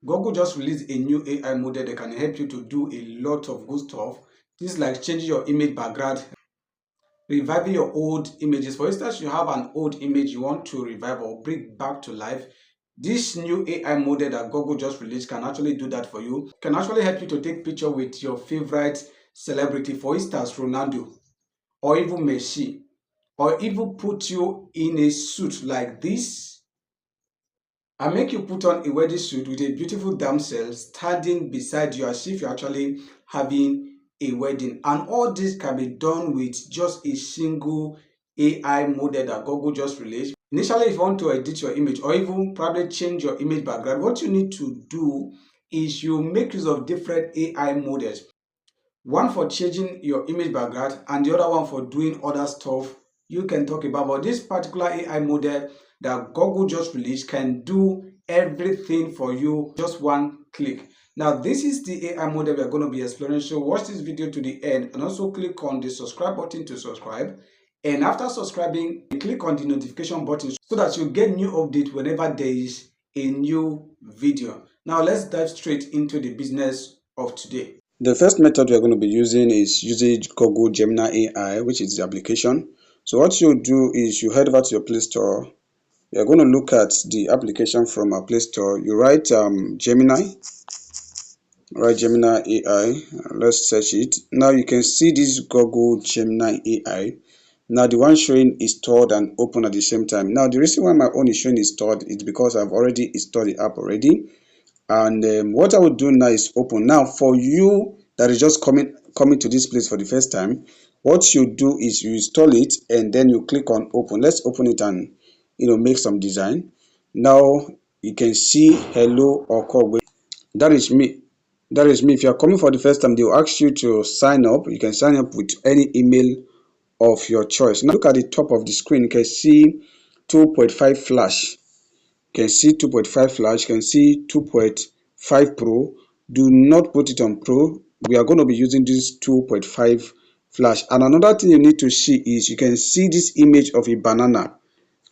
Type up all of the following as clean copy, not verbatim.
Google just released a new AI model that can help you to do a lot of good stuff. Things like changing your image background, reviving your old images. For instance, you have an old image you want to revive or bring back to life. This new AI model that Google just released can actually do that for you. Can actually help you to take picture with your favorite celebrity, for instance, Ronaldo or even Messi, or even put you in a suit like this and make you put on a wedding suit with a beautiful damsel standing beside you as if you're actually having a wedding. And all this can be done with just a single AI model that Google just released. Initially, if you want to edit your image or even probably change your image background, what you need to do is you make use of different AI models. One for changing your image background and the other one for doing other stuff you can talk about. But this particular AI model that Google just released can do everything for you, just one click. Now, this is the AI model we are going to be exploring. So watch this video to the end and also click on the subscribe button to subscribe. And after subscribing, click on the notification button so that you get new update whenever there is a new video. Now, let's dive straight into the business of today. The first method we're going to be using is using Google Gemini AI, which is the application. So what you do is you head over to your Play Store. We are going to look at the application from our Play Store. You write Gemini AI. Let's search it. Now you can see this Google Gemini AI. Now the one showing installed and open at the same time. Now the reason why my own is showing installed is because I've already installed the app already. And what I will do now is open. Now for you that is just coming to this place for the first time, what you do is you install it and then you click on open. Let's open it and make some design. Now you can see hello or call. That is me. If you are coming for the first time, they will ask you to sign up. You can sign up with any email of your choice. Now look at the top of the screen. You can see 2.5 flash. You can see 2.5 flash. You can see 2.5 pro. Do not put it on pro. We are going to be using this 2.5 flash. And another thing you need to see is you can see this image of a banana,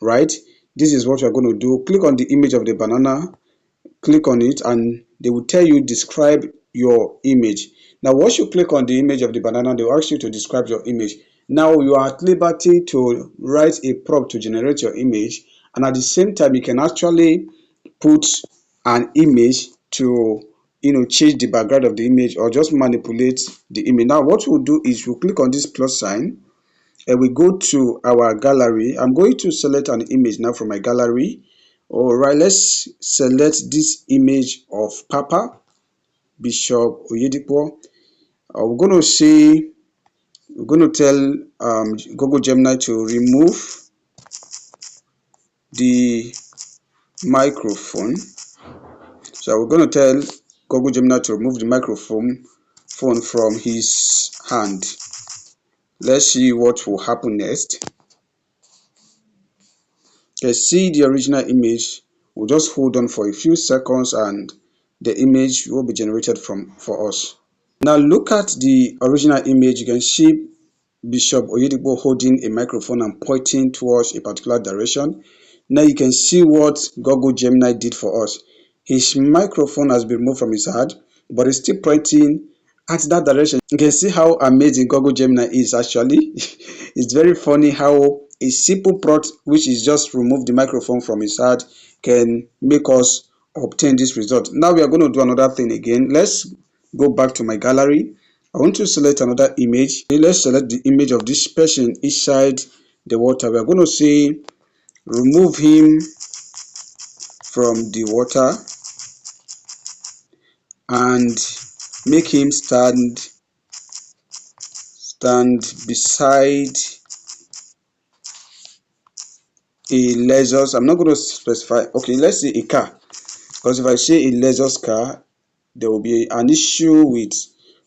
right? This is what we are going to do. Click on the image of the banana. Click on it and they will tell you describe your image. Now once you click on the image of the banana, they will ask you to describe your image. Now you are at liberty to write a prompt to generate your image, and at the same time you can actually put an image to change the background of the image or just manipulate the image. Now what we'll do is we'll click on this plus sign and we go to our gallery. I'm going to select an image now from my gallery. All right, let's select this image of Papa Bishop Oyedepo. We're going to tell Google Gemini to remove the microphone. So we're going to tell Google Gemini to remove the microphone from his hand. Let's see what will happen next. You can see the original image. We'll just hold on for a few seconds and the image will be generated for us. Now look at the original image. You can see Bishop Oyedepo holding a microphone and pointing towards a particular direction. Now you can see what Google Gemini did for us. His microphone has been removed from his head, but it's still pointing at that direction. You can see how amazing Google Gemini is actually. It's very funny how a simple prompt, which is just remove the microphone from his head, can make us obtain this result. Now we are going to do another thing again. Let's go back to my gallery. I want to select another image. Let's select the image of this person inside the water. We are going to say remove him from the water and make him stand beside a Lexus. I'm not going to specify. Okay, let's say a car, because if I say a Lexus car, there will be an issue with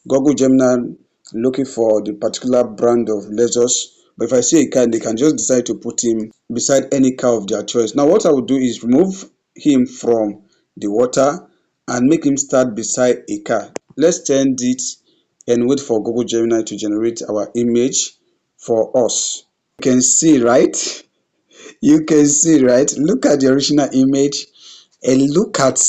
Google Gemini looking for the particular brand of Lexus. But if I say a car, they can just decide to put him beside any car of their choice. Now what I will do is remove him from the water and make him start beside a car. Let's change it and wait for Google Gemini to generate our image for us. You can see, right? You can see, right? Look at the original image and look at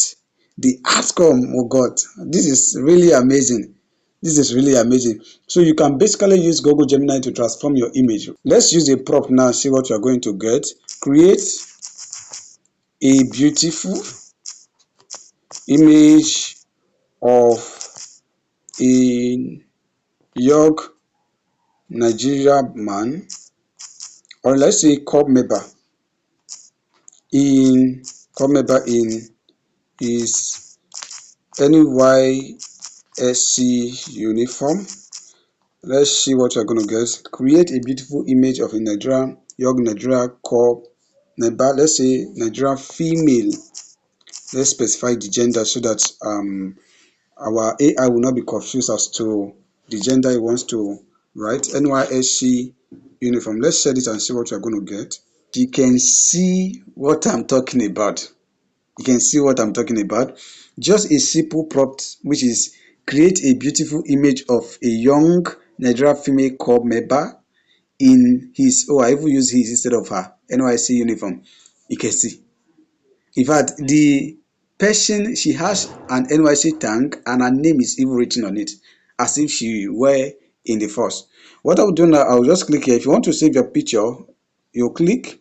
the outcome. Oh God, this is really amazing. This is really amazing. So you can basically use Google Gemini to transform your image. Let's use a prompt now, see what you are going to get. Create a beautiful image of a young Nigerian man, or let's say in club member in his NYSC uniform. Let's see what you're going to get. Create a beautiful image of a young Nigerian club member. Let's say Nigerian female. Let's specify the gender so that our AI will not be confused as to the gender it wants to write. NYSC uniform. Let's set it and see what you're going to get. You can see what I'm talking about. You can see what I'm talking about. Just a simple prompt, which is create a beautiful image of a young Nigerian female corps member in his, oh, I even use his instead of her, NYC uniform. You can see. In fact, the person, she has an NYC tag and her name is even written on it, as if she were in the force. What I'll do now, I'll just click here. If you want to save your picture, you click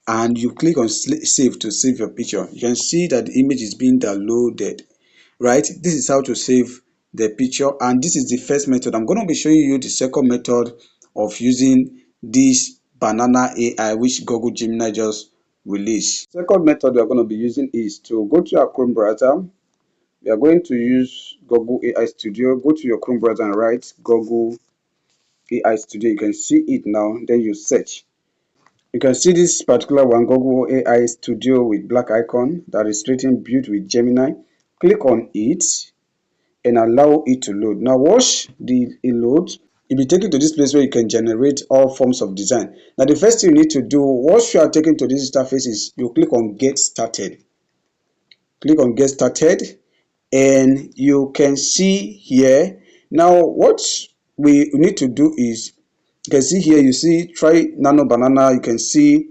and you click on save to save your picture. You can see that the image is being downloaded, right? This is how to save the picture, and this is the first method. I'm going to be showing you the second method of using this banana AI which Google Gemini just released. Second method we are going to be using is to go to our Chrome browser. We are going to use Google AI Studio. Go to your Chrome browser and write Google AI Studio. You can see it now. Then you search. You can see this particular one, Google AI Studio with black icon that is written built with Gemini. Click on it and allow it to load. Now watch it load. You'll be taken to this place where you can generate all forms of design. Now the first thing you need to do, once you are taken to this interface, is you click on get started. Click on get started and you can see here. Now what we need to do is, you can see here, you see try Nano Banana, you can see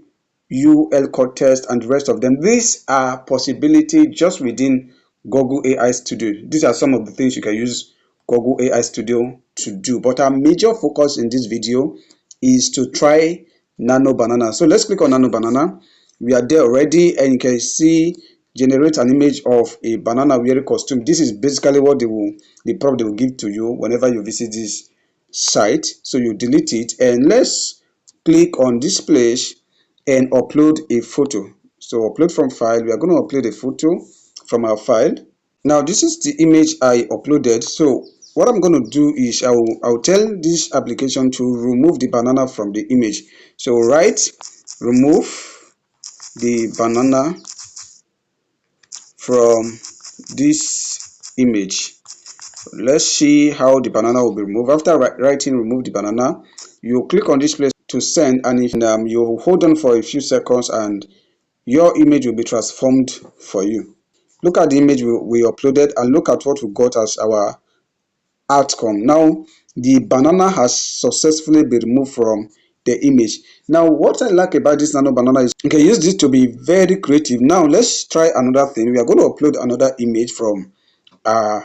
UL code test and the rest of them. These are possibility just within Google AI Studio. These are some of the things you can use Google AI Studio to do. But our major focus in this video is to try Nano Banana. So let's click on Nano Banana. We are there already and you can see generate an image of a banana wearing costume. This is basically what the prompt they will give to you whenever you visit this site. So you delete it and let's click on this place and upload a photo. So upload from file. We are going to upload a photo from our file. Now this is the image I uploaded. So what I'm going to do is I'll tell this application to remove the banana from the image. So write remove the banana from this image. Let's see how the banana will be removed. After writing remove the banana, you click on this place to send, and if you hold on for a few seconds and your image will be transformed for you. Look at the image we uploaded and look at what we got as our outcome. Now the banana has successfully been removed from the image. Now what I like about this Nano Banana is you can use this to be very creative. Now let's try another thing. We are going to upload another image from our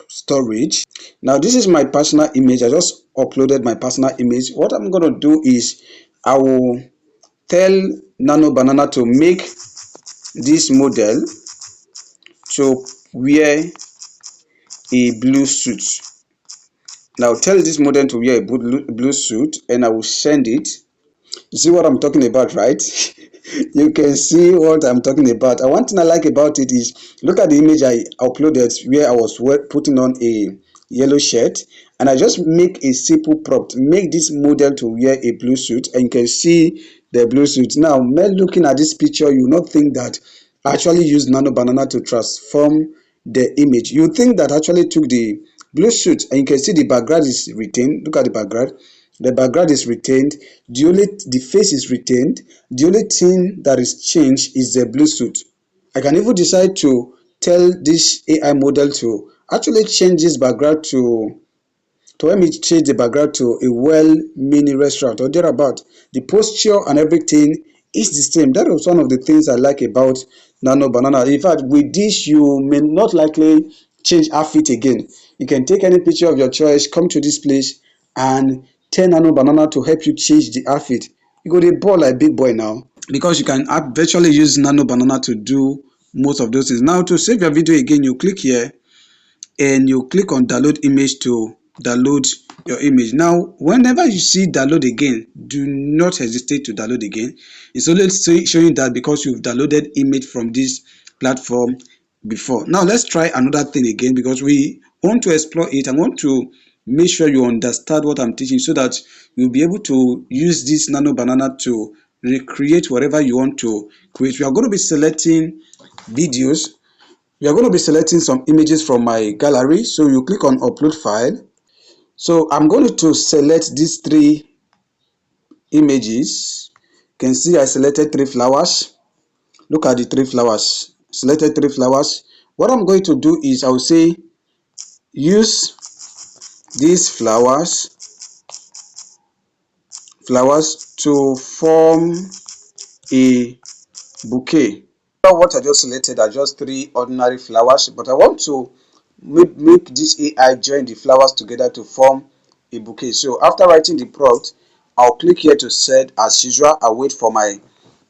storage. Now this is my personal image. I just uploaded my personal image. What I'm going to do is I will tell Nano Banana to make this model to wear a blue suit. Now tell this model to wear a blue suit and I will send it. You see what I'm talking about, right? You can see what I'm talking about. And one thing I like about it is, look at the image I uploaded where I was putting on a yellow shirt, and I just make a simple prompt, make this model to wear a blue suit, and you can see the blue suit. Now, when looking at this picture, you will not think that I actually used Nano Banana to transform the image. You think that I actually took the blue suit, and you can see the background is retained. Look at the background. The background is retained. The face is retained. The only thing that is changed is the blue suit. I can even decide to tell this AI model to actually change this background to let me change the background to a well mini restaurant or thereabout. The posture and everything is the same. That was one of the things I like about Nano Banana. In fact, with this, you may not likely change outfit again. You can take any picture of your choice, come to this place, and tell Nano Banana to help you change the outfit. You go dey ball like big boy now, because you can virtually use Nano Banana to do most of those things. Now, to save your video again, you click here and you click on download image to download your image. Now, whenever you see download again, do not hesitate to download again. It's only showing that because you've downloaded image from this platform before. Now, let's try another thing again, because we want to explore it. I want to make sure you understand what I'm teaching, so that you'll be able to use this Nano Banana to recreate whatever you want to create. We are going to be selecting videos. We are going to be selecting some images from my gallery. So you click on upload file. So I'm going to select these three images. You can see I selected three flowers. Look at the three flowers. Selected three flowers. What I'm going to do is I will say use these flowers to form a bouquet. What I just selected are just three ordinary flowers, but I want to make this AI join the flowers together to form a bouquet. So after writing the prompt, I'll click here to set. As usual, I'll wait for my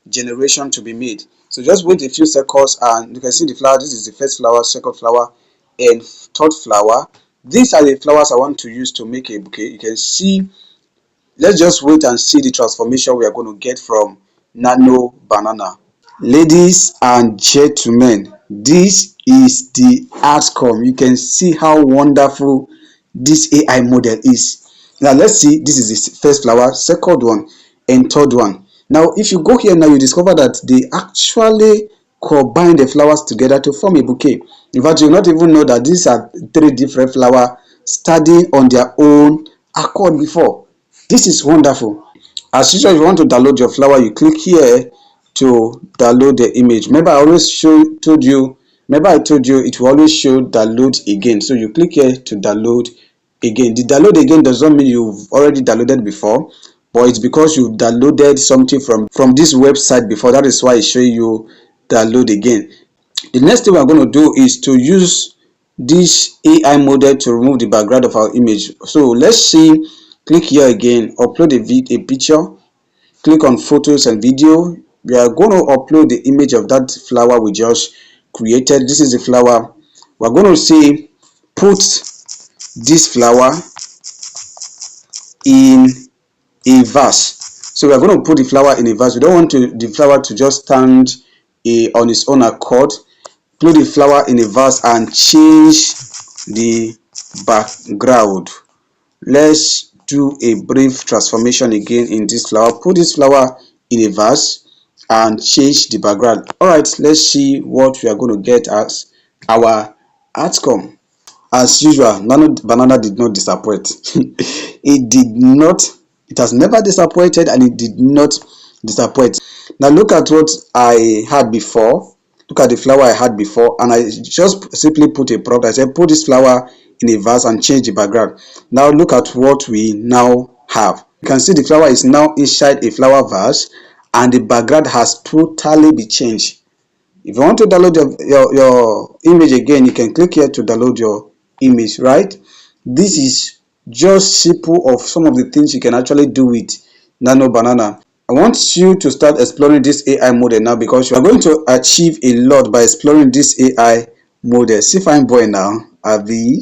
generation to be made. So just wait a few seconds and you can see the flower. This is the first flower, second flower, and third flower. These are the flowers I want to use to make a bouquet. You can see, let's just wait and see the transformation we are going to get from Nano Banana. Ladies and gentlemen, this is the outcome. You can see how wonderful this AI model is. Now let's see, this is the first flower, second one, and third one. Now if you go here now, you discover that they actually combine the flowers together to form a bouquet. In fact, you not even know that these are three different flowers standing on their own accord before. This is wonderful. As usual, if you want to download your flower, you click here to download the image. Remember, I told you it will always show download again. So you click here to download again. The download again does not mean you've already downloaded before, but it's because you downloaded something from this website before. That is why it's showing you download again. The next thing we're going to do is to use this AI model to remove the background of our image. So let's see, click here again, upload a picture, click on photos and video. We are going to upload the image of that flower we just created. This is the flower. We're going to say put this flower in a vase. So we are going to put the flower in a vase. We don't want the flower to just stand on its own accord. Put the flower in a vase and change the background. Let's do a brief transformation again in this flower. Put this flower in a vase and change the background. All right, let's see what we are going to get as our outcome. As usual, Nano Banana did not disappoint. It did not. It has never disappointed, and it did not disappoint. Now look at what I had before. Look at the flower I had before, and I just simply put a prompt. I said put this flower in a vase and change the background. Now look at what we now have. You can see the flower is now inside a flower vase, and the background has totally been changed. If you want to download your image again, you can click here to download your image, right? This is just simple of some of the things you can actually do with Nano Banana. I want you to start exploring this AI model now, because you are going to achieve a lot by exploring this AI model. See fine boy now, Abi.